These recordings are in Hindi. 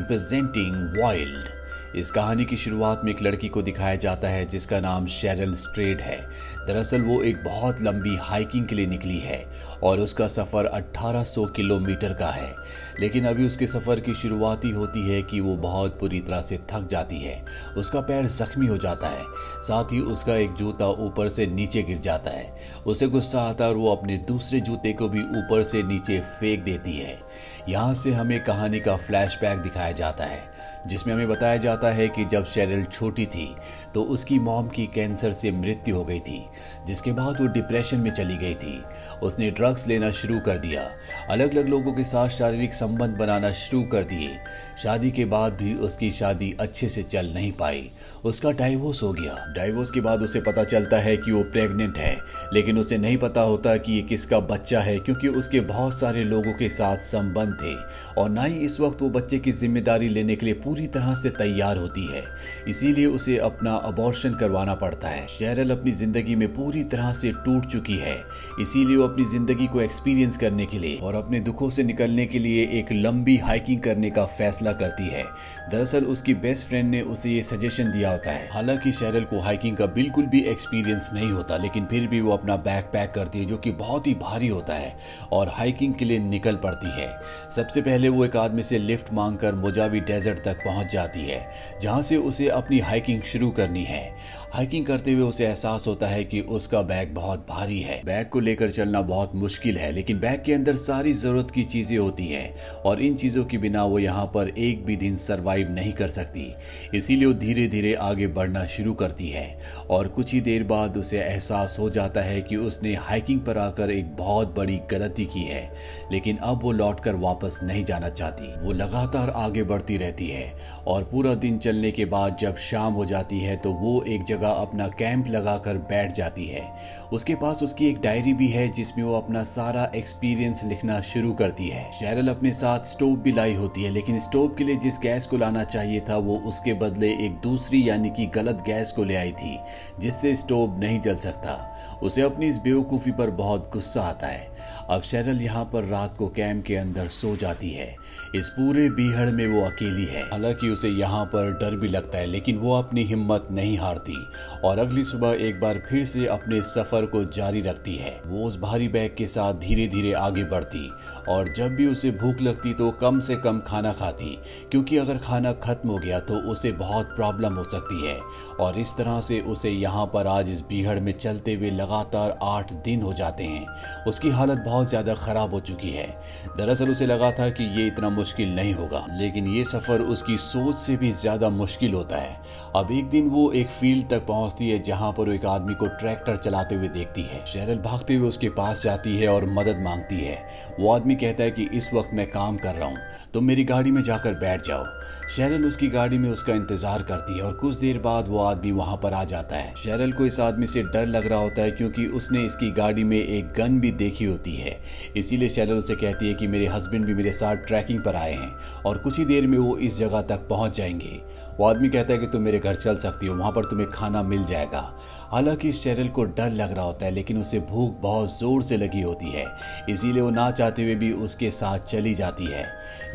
Presenting wild. इस कहानी की शुरुआत में एक लड़की को दिखाया जाता है जिसका नाम शेरिल स्ट्रेड है। दरअसल वो एक बहुत लंबी हाइकिंग के लिए निकली है और उसका सफ़र 1800 किलोमीटर का है। लेकिन अभी उसके सफ़र की शुरुआत ही होती है कि वो बहुत बुरी तरह से थक जाती है। उसका पैर जख्मी हो जाता है, साथ ही उसका एक जूता ऊपर से नीचे गिर जाता है। उसे गुस्सा आता है और वो अपने दूसरे जूते को भी ऊपर से नीचे फेंक देती है। यहाँ से हमें कहानी का फ्लैशबैक दिखाया जाता है जिसमें हमें बताया जाता है कि जब शेरिल छोटी थी तो उसकी मॉम की कैंसर से मृत्यु हो गई थी, जिसके बाद वो डिप्रेशन में चली गई थी। उसने ड्रग्स लेना शुरू कर दिया, अलग अलग लोगों के साथ शारीरिक संबंध बनाना शुरू कर दिए। शादी के बाद भी उसकी शादी अच्छे से चल नहीं पाई। उसका डाइवोर्स हो गया। डाइवोर्स के बाद उसे पता चलता है कि वो प्रेग्नेंट है, लेकिन उसे नहीं पता होता कि ये किसका बच्चा है, क्योंकि उसके बहुत सारे लोगों के साथ संबंध थे और ना ही इस वक्त वो बच्चे की जिम्मेदारी लेने के लिए पूरी तरह से तैयार होती है। इसीलिए उसे अपना अबॉर्शन करवाना पड़ता है। शेरिल अपनी जिंदगी में पूरी तरह से टूट चुकी है, इसीलिए वो अपनी जिंदगी को एक्सपीरियंस करने के लिए और अपने दुखों से निकलने के लिए एक लंबी हाइकिंग करने का फैसला करती है। दरअसल उसकी बेस्ट फ्रेंड ने उसे ये सजेशन दिया होता है। हालांकि शेरिल को हाइकिंग का बिल्कुल भी एक्सपीरियंस नहीं होता, लेकिन फिर भी वो अपना बैग पैक करती है जो कि बहुत ही भारी होता है और हाइकिंग के लिए निकल पड़ती है। सबसे पहले वो एक आदमी से लिफ्ट मांगकर मोजावी डेजर्ट तक पहुंच जाती है, जहां से उसे अपनी हाइकिंग शुरू करनी है। हाइकिंग करते हुए उसे एहसास होता है कि उसका बैग बहुत भारी है। बैग को लेकर चलना बहुत मुश्किल है, लेकिन बैग के अंदर सारी जरूरत की चीजें होती हैं और इन चीजों के बिना वो यहाँ पर एक भी दिन सरवाइव नहीं कर सकती। इसीलिए वो धीरे धीरे आगे बढ़ना शुरू करती है और कुछ ही देर बाद उसे एहसास हो जाता है कि उसने हाइकिंग पर आकर एक बहुत बड़ी गलती की है, लेकिन अब वो लौटकर वापस नहीं जाना चाहती। वो लगातार आगे बढ़ती रहती है और पूरा दिन चलने के बाद जब शाम हो जाती है तो वो एक जगह अपना कैंप लगाकर बैठ जाती है। उसके पास उसकी एक डायरी भी है जिसमें वो अपना सारा एक्सपीरियंस लिखना शुरू करती है। शेरिल अपने साथ स्टोव भी लाई होती है, लेकिन स्टोव के लिए जिस गैस को लाना चाहिए था वो उसके बदले एक दूसरी यानी कि गलत गैस को ले आई थी, जिससे स्टोव नहीं जल सकता। उसे अपनी इस बेवकूफ़ी पर बहुत गुस्सा आता है। अब शेरिल यहाँ पर रात को कैंप के अंदर सो जाती है। इस पूरे बीहड़ में वो अकेली है। हालांकि उसे यहाँ पर डर भी लगता है, लेकिन वो अपनी हिम्मत नहीं हारती और अगली सुबह एक बार फिर से अपने सफर को जारी रखती है। वो उस भारी बैग के साथ धीरे धीरे आगे बढ़ती और जब भी उसे भूख लगती तो कम से कम खाना खाती, क्योंकि अगर खाना खत्म हो गया तो उसे बहुत प्रॉब्लम हो सकती है। और इस तरह से उसे यहाँ पर आज इस बीहड़ में चलते हुए लगातार 8 दिन हो जाते हैं। उसकी हालत बहुत ज्यादा खराब हो चुकी है। दरअसल उसे लगा था कि ये इतना मुश्किल नहीं होगा, लेकिन ये सफर उसकी सोच से भी ज्यादा मुश्किल होता है। अब एक दिन वो एक फील्ड तक पहुंचती है जहां पर वो एक आदमी को ट्रैक्टर चलाते हुए देखती है। शेरिल भागते हुए उसके पास जाती है और मदद मांगती है। वो आदमी कहता है कि इस वक्त मैं काम कर रहा हूँ, तुम मेरी गाड़ी में जाकर बैठ जाओ। शेरिल उसकी गाड़ी में उसका इंतजार करती है और कुछ देर बाद वो आदमी वहां पर आ जाता है। शेरिल को इस आदमी से डर लग रहा होता है, क्योंकि उसने इसकी गाड़ी में एक गन भी देखी होती है। इसीलिए शेरिल उसे कहती है कि मेरे हस्बैंड भी मेरे साथ ट्रैकिंग पर आए हैं और कुछ ही देर में वो इस जगह तक पहुंच जाएंगे। वो आदमी कहता है कि तुम मेरे घर चल सकती हो, वहां पर तुम्हें खाना मिल जाएगा। हालांकि शेरिल को डर लग रहा होता है, लेकिन उसे भूख बहुत जोर से लगी होती है, इसीलिए वो ना चाहते हुए भी उसके साथ चली जाती है।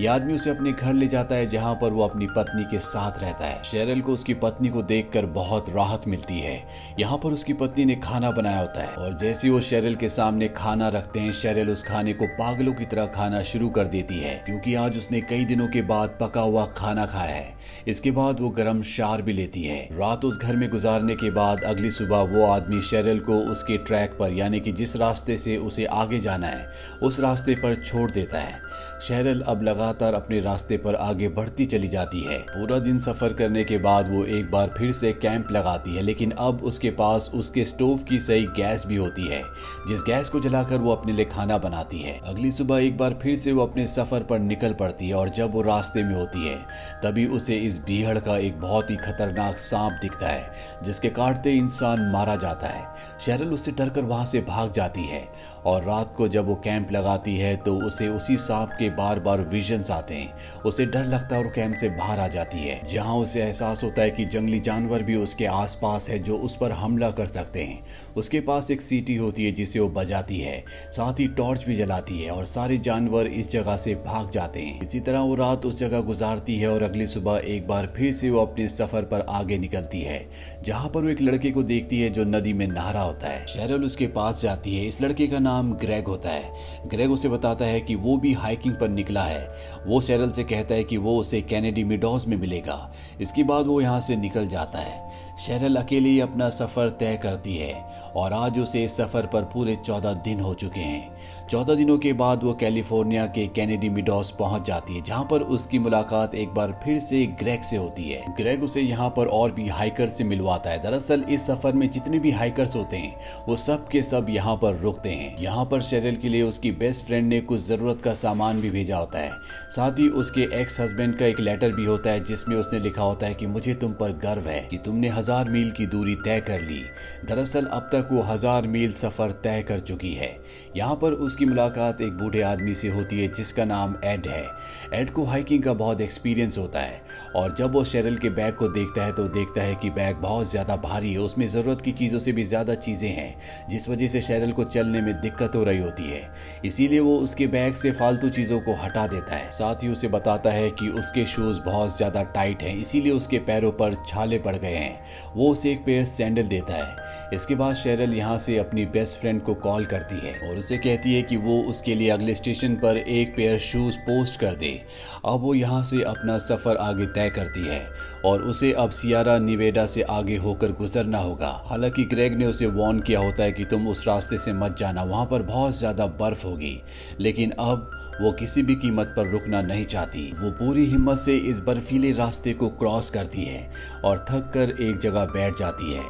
यह आदमी उसे अपने घर ले जाता है जहां पर वो अपनी पत्नी के साथ रहता है। शेरिल को उसकी पत्नी को देखकर बहुत राहत मिलती है। यहाँ पर उसकी पत्नी ने खाना बनाया होता है और जैसे वो शेरिल के सामने खाना रखते हैं, शेरिल उस खाने को पागलों की तरह खाना शुरू कर देती है, क्योंकि आज उसने कई दिनों के बाद पका हुआ खाना खाया है। इसके बाद वो गर्म शार भी लेती है। रात उस घर में गुजारने के बाद अगली सुबह वो आदमी शेरिल को उसके ट्रैक पर यानी कि जिस रास्ते से उसे आगे जाना है उस रास्ते पर छोड़ देता है। शेरिल अब लगातार अपने रास्ते पर आगे बढ़ती चली जाती है। पूरा दिन सफर करने के बाद वो एक बार फिर से कैंप लगाती है, लेकिन अब उसके पास उसके स्टोव की सही गैस भी होती है, जिस गैस को जलाकर वो अपने लिए खाना बनाती है। अगली सुबह एक बार फिर से वो अपने सफर पर निकल पड़ती है और जब वो रास्ते में होती है तभी उसे इस बीहड़ का एक बहुत ही खतरनाक सांप दिखता है, जिसके काटते इंसान मारा जाता है। शेरिल उससे डरकर वहां से भाग जाती है और रात को जब वो कैंप लगाती है तो उसे उसी सांप के बार बार विजन्स आते हैं। उसे डर लगता है और कैंप से बाहर आ जाती है, जहां उसे एहसास होता है कि जंगली जानवर भी उसके आसपास है जो उस पर हमला कर सकते हैं। उसके पास एक सीटी होती है जिसे वो बजाती है, साथ ही टॉर्च भी जलाती है और सारे जानवर इस जगह से भाग जाते हैं। इसी तरह वो रात उस जगह गुजारती है और अगली सुबह एक बार फिर से वो अपने सफर पर आगे निकलती है, जहां पर वो एक लड़के को देखती है जो नदी में नहा रहा होता है। शेरल उसके पास जाती है। इस लड़के का नाम ग्रेग होता है। ग्रेग उसे बताता है कि वो भी हाइकिंग पर निकला है। वो शेरल से कहता है कि वो उसे कैनेडी मीडोज में मिलेगा। इसके बाद वो यहाँ से निकल जाता है। शेरल अकेले ही अपना सफर तय करती है और आज उसे इस सफर पर पूरे 14 दिन हो चुके हैं। 14 दिनों के बाद वो कैलिफोर्निया के कैनेडी मीडोज पहुंच जाती है, जहां पर उसकी मुलाकात एक बार फिर से ग्रेग से होती है। ग्रेग उसे यहाँ पर और भी हाइकर से मिलवाता है। दरअसल इस सफर में जितने भी हाइकर्स होते हैं वो सब के सब यहाँ पर रुकते हैं। यहाँ पर शेरल के लिए उसकी बेस्ट फ्रेंड ने कुछ जरूरत का सामान भी भेजा होता है। साथ ही उसके एक्स हस्बैंड का एक लेटर भी होता है जिसमें उसने लिखा होता है कि मुझे तुम पर गर्व है कि तुमने 1000 मील की दूरी तय कर ली। दरअसल अब तक वो 1000 मील सफर तय कर चुकी है। यहाँ पर उसकी मुलाकात एक बूढ़े आदमी से होती है जिसका नाम एड है। एड को हाइकिंग का बहुत एक्सपीरियंस होता है और जब वो शेरल के बैग को देखता है तो देखता है कि बैग बहुत ज़्यादा भारी है। उसमें ज़रूरत की चीज़ों से भी ज़्यादा चीज़ें हैं, जिस वजह से शेरल को चलने में दिक्कत हो रही होती है। इसीलिए वो उसके बैग से फालतू चीज़ों को हटा देता है। साथ ही उसे बताता है कि उसके शूज़ बहुत ज़्यादा टाइट हैं, इसीलिए उसके पैरों पर छाले पड़ गए हैं। वो उसे एक पेयर सैंडल देता है। इसके बाद शेरल यहाँ से अपनी बेस्ट फ्रेंड को कॉल करती है और उसे कहती है कि वो उसके लिए अगले स्टेशन पर एक पेयर शूज पोस्ट कर दे। अब वो यहाँ से अपना सफर आगे तय करती है और उसे अब सियारा निवेडा से आगे होकर गुजरना होगा। हालांकि ग्रेग ने उसे वार्न किया होता है कि तुम उस रास्ते से मत जाना, वहाँ पर बहुत ज़्यादा बर्फ होगी, लेकिन अब वो किसी भी कीमत पर रुकना नहीं चाहती। वो पूरी हिम्मत से इस बर्फीले रास्ते को क्रॉस करती है और थक कर एक जगह बैठ जाती है।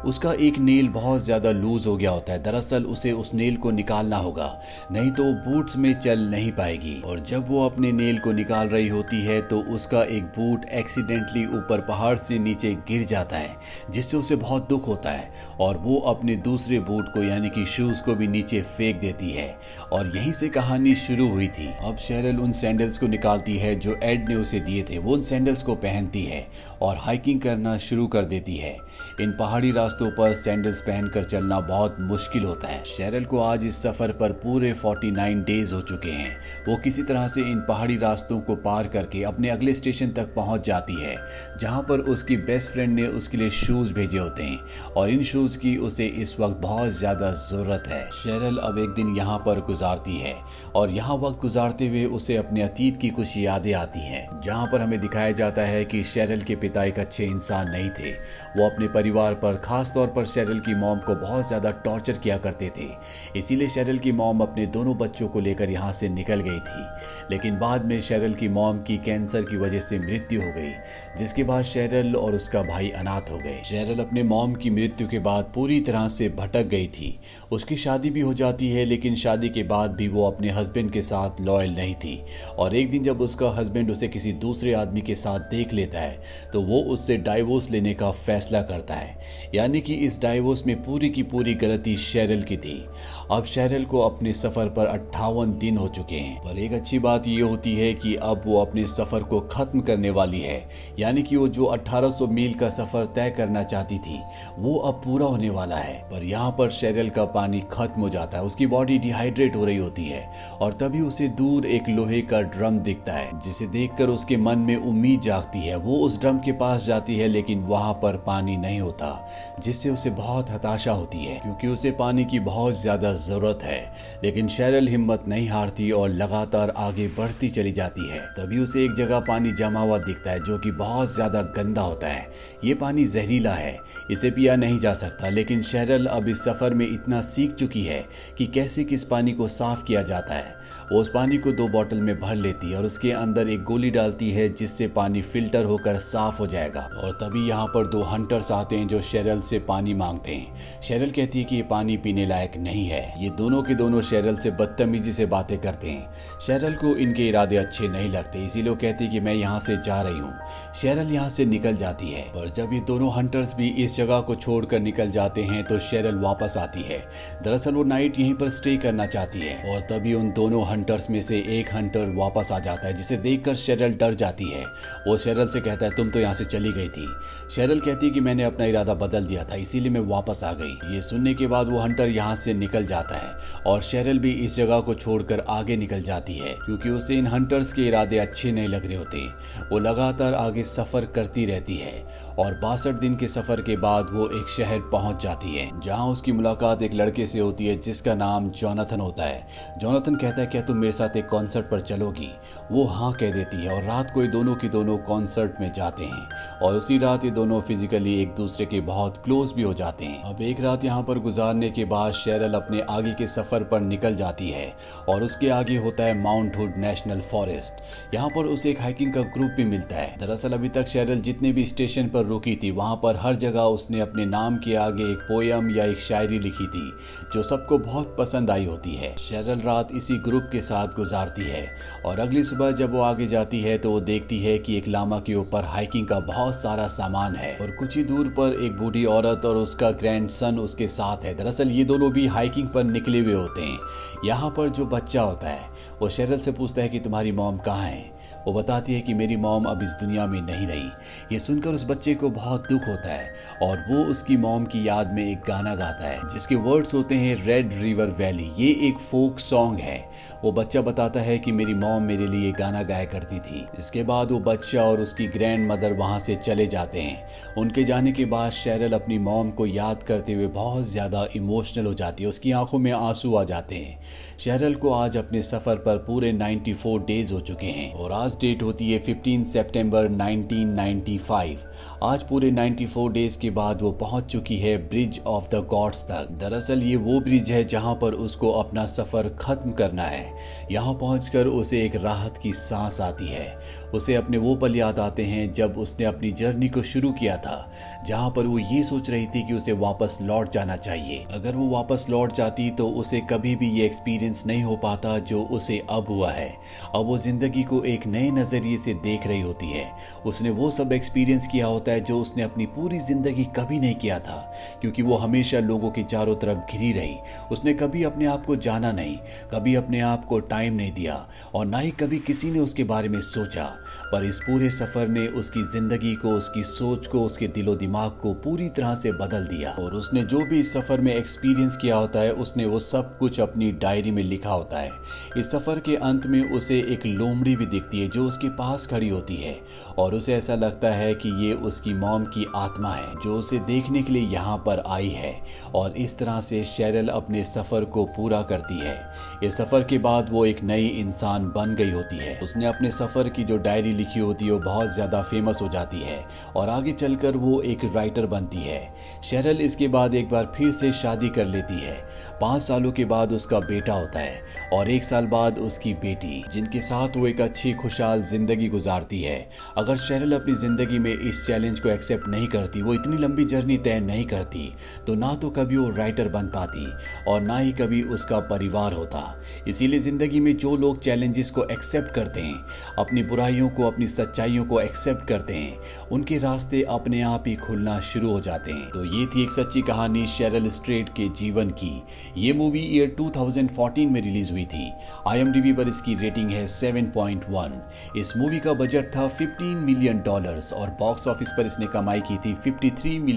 उसका एक नेल बहुत ज़्यादा लूज हो गया होता है। दरअसल उसे उस नेल को निकालना होगा, नहीं तो बूट्स में चल नहीं पाएगी। और जब वो अपने नेल को निकाल रही होती है तो उसका एक बूट एक्सीडेंटली ऊपर पहाड़ से नीचे गिर जाता है, जिससे उसे बहुत दुख होता है और वो अपने दूसरे बूट को यानी कि शूज़ को भी नीचे फेंक देती है। और यहीं से कहानी शुरू हुई थी। अब शेरल उन सैंडल्स को निकालती है जो एड ने उसे दिए थे। वो उन सैंडल्स को पहनती है और हाइकिंग करना शुरू कर देती है। इन पहाड़ी रास्तों पर सैंडल्स पहनकर चलना बहुत मुश्किल होता है। शेरल को आज इस सफर पर पूरे 49 डेज हो चुके हैं। वो किसी तरह से इन पहाड़ी रास्तों को पार करके अपने अगले स्टेशन तक पहुंच जाती है, जहां पर उसकी बेस्ट फ्रेंड ने उसके लिए शूज भेजे होते हैं और इन शूज की उसे इस वक्त बहुत ज्यादा जरूरत है। शेरल अब एक दिन यहाँ पर गुजारती है और यहाँ वक्त गुजारते हुए उसे अपने अतीत की कुछ यादें आती हैं, जहाँ पर हमें दिखाया जाता है कि शेरल के पिता एक अच्छे इंसान नहीं थे। वो अपने परिवार पर, खास तौर पर शेरल की मॉम को बहुत ज़्यादा टॉर्चर किया करते थे। इसीलिए शेरल की मॉम अपने दोनों बच्चों को लेकर यहाँ से निकल गई थी, लेकिन बाद में शेरल की मॉम की कैंसर की वजह से मृत्यु हो गई, जिसके बाद शेरल और उसका भाई अनाथ हो गए। शेरल अपने मॉम की मृत्यु के बाद पूरी तरह से भटक गई थी। उसकी शादी भी हो जाती है, लेकिन शादी के बाद भी वो अपने हस्बैंड के साथ लॉयल नहीं थी। और एक दिन जब उसका हस्बैंड उसे किसी दूसरे आदमी के साथ देख लेता है तो वो उससे डाइवोर्स लेने का फैसला करता है। यानी कि इस डाइवोर्स में पूरी की पूरी गलती शेरल की थी। अब शेरल को अपने सफर पर 58 दिन हो चुके हैं। पर एक अच्छी बात ये होती है कि अब वो अपने सफर को खत्म करने वाली है। यानी कि वो जो 1800 मील का सफर तय करना चाहती थी वो अब पूरा होने वाला है। पर यहाँ पर शेरल का पानी खत्म हो जाता है, उसकी बॉडी डिहाइड्रेट हो रही होती है और तभी उसे दूर एक लोहे का ड्रम दिखता है, जिसे देखकर उसके मन में उम्मीद जागती है। वो उस ड्रम के पास जाती है, लेकिन वहां पर पानी नहीं होता, जिससे उसे बहुत हताशा होती है क्योंकि उसे पानी की बहुत ज्यादा जरूरत है। लेकिन शेरल हिम्मत नहीं हारती और लगातार आगे बढ़ती चली जाती है। तभी उसे एक जगह पानी जमा हुआ दिखता है जो कि बहुत ज्यादा गंदा होता है। ये पानी जहरीला है, इसे पिया नहीं जा सकता। लेकिन शेरल अब इस सफर में इतना सीख चुकी है कि कैसे किस पानी को साफ किया जाता है वो उस पानी को 2 बोतल में भर लेती है और उसके अंदर एक गोली डालती है जिससे पानी फिल्टर होकर साफ हो जाएगा। और तभी यहाँ पर 2 हंटर्स आते हैं जो शेरल से पानी मांगते हैं। शेरल कहती है कि ये पानी पीने लायक नहीं है। ये दोनों के दोनों शेरल से बदतमीजी से बातें करते हैं। शेरल को इनके इरादे अच्छे नहीं लगते, इसीलिए वो कहती है कि मैं यहाँ से जा रही हूँ। शेरल यहाँ से निकल जाती है, पर जब ये दोनों हंटर्स भी इस जगह को छोड़कर निकल जाते हैं तो शेरल वापस आती है। दरअसल वो नाइट यहीं पर स्टे करना चाहती है और तभी उन दोनों हंटर्स में से एक हंटर वापस आ जाता है, जिसे देखकर शेरल डर जाती है। वो शेरल से कहता है तुम तो यहाँ से चली गई थी। शेरल कहती है कि मैंने अपना इरादा बदल दिया था, इसीलिए मैं वापस आ गई। ये सुनने के बाद वो हंटर यहाँ से निकल जाता है और शेरल भी इस जगह को छोड़कर आगे निकल जाती है, क्योंकि उसे इन हंटर्स के इरादे अच्छे नहीं लग रहे होते। वो लगातार आगे सफर करती रहती है और 62 दिन के सफर के बाद वो एक शहर पहुंच जाती है, जहां उसकी मुलाकात एक लड़के से होती है जिसका नाम जोनाथन होता है। जोनाथन कहता है क्या तुम मेरे साथ एक कॉन्सर्ट पर चलोगी? वो हाँ कह देती है और रात को ये दोनों की दोनों कॉन्सर्ट में जाते हैं और उसी रात ये दोनों फिजिकली एक दूसरे के बहुत क्लोज भी हो जाते हैं। अब एक रात यहाँ पर गुजारने के बाद शेरल अपने आगे के सफर पर निकल जाती है और उसके आगे होता है माउंट हुड नेशनल फॉरेस्ट। यहाँ पर उसे एक हाइकिंग का ग्रुप भी मिलता है। दरअसल अभी तक शेरल जितने भी स्टेशन पर रुकी थी वहां पर हर जगह उसने अपने नाम के आगे एक पोयम या एक शायरी लिखी थी जो सबको बहुत पसंद आई होती है। शेरल रात इसी ग्रुप के साथ गुजारती है और अगली सुबह जब वो आगे जाती है तो वो देखती है कि एक लामा के ऊपर हाइकिंग का बहुत सारा सामान है और कुछ ही दूर पर एक बूढ़ी औरत और उसका ग्रैंडसन उसके साथ है। दरअसल ये दोनों भी हाइकिंग पर निकले हुए होते हैं। यहाँ पर जो बच्चा होता है वो शेरल से पूछता है कि तुम्हारी मॉम कहाँ है? वो बताती है कि मेरी मॉम अब इस दुनिया में नहीं रही। ये सुनकर उस बच्चे को बहुत दुख होता है और वो उसकी मॉम की याद में एक गाना गाता है जिसके वर्ड्स होते हैं रेड रिवर वैली। ये एक फोक सॉन्ग है। वो बच्चा बताता है कि मेरी मॉम मेरे लिए गाना गाया करती थी। इसके बाद वो बच्चा और उसकी ग्रैंड मदर वहाँ से चले जाते हैं। उनके जाने के बाद शेरल अपनी मॉम को याद करते हुए बहुत ज़्यादा इमोशनल हो जाती है। उसकी आंखों में आंसू आ जाते हैं। शेरल को आज अपने सफ़र पर पूरे 94 डेज हो चुके हैं और आज डेट होती है 15 सितंबर 1995। आज पूरे 94 डेज के बाद वो पहुंच चुकी है ब्रिज ऑफ द गॉड्स तक। दरअसल ये वो ब्रिज है जहां पर उसको अपना सफ़र ख़त्म करना है। यहाँ पहुंचकर उसे एक राहत की सांस आती है। उसे अपने वो पल याद आते हैं जब उसने अपनी जर्नी को शुरू किया था, जहाँ पर वो ये सोच रही थी कि उसे वापस लौट जाना चाहिए। अगर वो वापस लौट जाती तो उसे कभी भी ये एक्सपीरियंस नहीं हो पाता जो उसे अब हुआ है। अब वो जिंदगी को एक नए नज़रिए से देख रही होती है। उसने वो सब एक्सपीरियंस किया होता है जो उसने अपनी पूरी जिंदगी कभी नहीं किया था, क्योंकि वो हमेशा लोगों के चारों तरफ घिरी रही। उसने कभी अपने आप को जाना नहीं, कभी अपने आप को टाइम नहीं दिया और ना ही कभी किसी ने उसके बारे में सोचा। पर इस पूरे सफर ने उसकी जिंदगी को, उसकी सोच को, उसके दिलो दिमाग को पूरी तरह से बदल दिया। और उसने जो भी इस सफर में एक्सपीरियंस किया होता है उसने वो सब कुछ अपनी डायरी में लिखा होता है। इस सफर के अंत में उसे एक लोमड़ी भी दिखती है जो उसके पास खड़ी होती है और उसे ऐसा लगता है कि ये उसकी मॉम की आत्मा है जो उसे देखने के लिए यहाँ पर आई है। और इस तरह से शेरल अपने सफर को पूरा करती है। इस सफर के बाद वो एक नई इंसान बन गई होती है। उसने अपने सफर की जो डायरी लिखी होती है वो बहुत ज्यादा फेमस हो जाती है और आगे चलकर वो एक राइटर बनती है। शेरल इसके बाद एक बार फिर से शादी कर लेती है। 5 सालों के बाद उसका बेटा होता है और 1 साल बाद उसकी बेटी, जिनके साथ वो एक अच्छी खुशहाल जिंदगी गुजारती है। अगर शेरल अपनी जिंदगी में इस चैलेंज को एक्सेप्ट नहीं करती, वो इतनी लंबी जर्नी तय नहीं करती, तो ना तो कभी वो राइटर बन पाती और ना ही कभी उसका परिवार होता। इसीलिए जिंदगी में जो लोग चैलेंजेस को एक्सेप्ट करते हैं, अपनी बुराइयों को, अपनी सच्चाइयों को एक्सेप्ट करते हैं, उनके रास्ते अपने आप ही खुलना शुरू हो जाते हैं। तो ये थी एक सच्ची कहानी शेरल स्ट्रेट के जीवन की। ये मूवी ईयर 2014 में रिलीज हुई थी। IMDb पर इसकी रेटिंग है 7.1। इस मूवी का बजट था $15 मिलियन और बॉक्स ऑफिस पर इसने कमाई की थी $53 मिलियन।